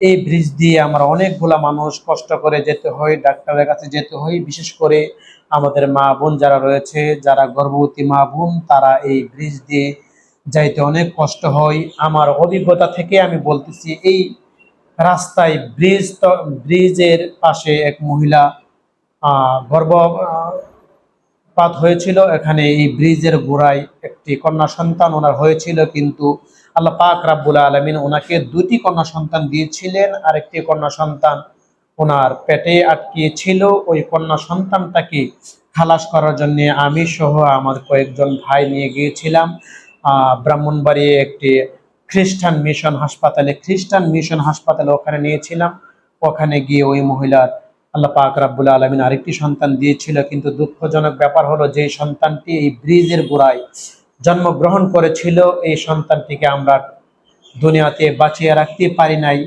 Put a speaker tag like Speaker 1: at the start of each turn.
Speaker 1: এই ব্রিজ দিয়ে আমরা অনেকগুলা মানুষ কষ্ট করে যেতে হয়, ডাক্তারের কাছে যেতে হয়। বিশেষ করে আমাদের মা বোন যারা রয়েছে, যারা গর্ভবতী মা বোন, তারা এই ব্রিজ দিয়ে যাইতে অনেক কষ্ট হয়। আমার অভিজ্ঞতা থেকে আমি বলতেছি, এই রাস্তায় ব্রিজের পাশে এক মহিলা গর্ভপাত হয়েছিল। এখানে এই ব্রিজের গোড়ায় একটি কন্যা সন্তান ওনার হয়েছিল, কিন্তু আল্লাহ পাক রাব্বুল আলামিন ওনাকে দুটি কন্যা সন্তান দিয়েছিলেন। আরেকটি কন্যা সন্তান ওনার পেটে আটকিয়েছিল। ওই কন্যা সন্তানটাকে খালাস করার জন্য আমি সহ আমার কয়েকজন ভাই নিয়ে গিয়েছিলাম ব্রাহ্মণবাড়িয়া একটি খ্রিস্টান মিশন হাসপাতালে ওখানে নিয়েছিলাম। ওখানে গিয়ে ওই মহিলার আল্লাহ পাক রাব্বুল আলামিন আরেকটি সন্তান দিয়েছিল, কিন্তু দুঃখজনক ব্যাপার হলো যে সন্তানটি এই ব্রিজের গোড়ায় জন্মগ্রহণ করেছিল, এই সন্তানটিকে আমরা দুনিয়াতে বাঁচিয়ে রাখতে পারি নাই।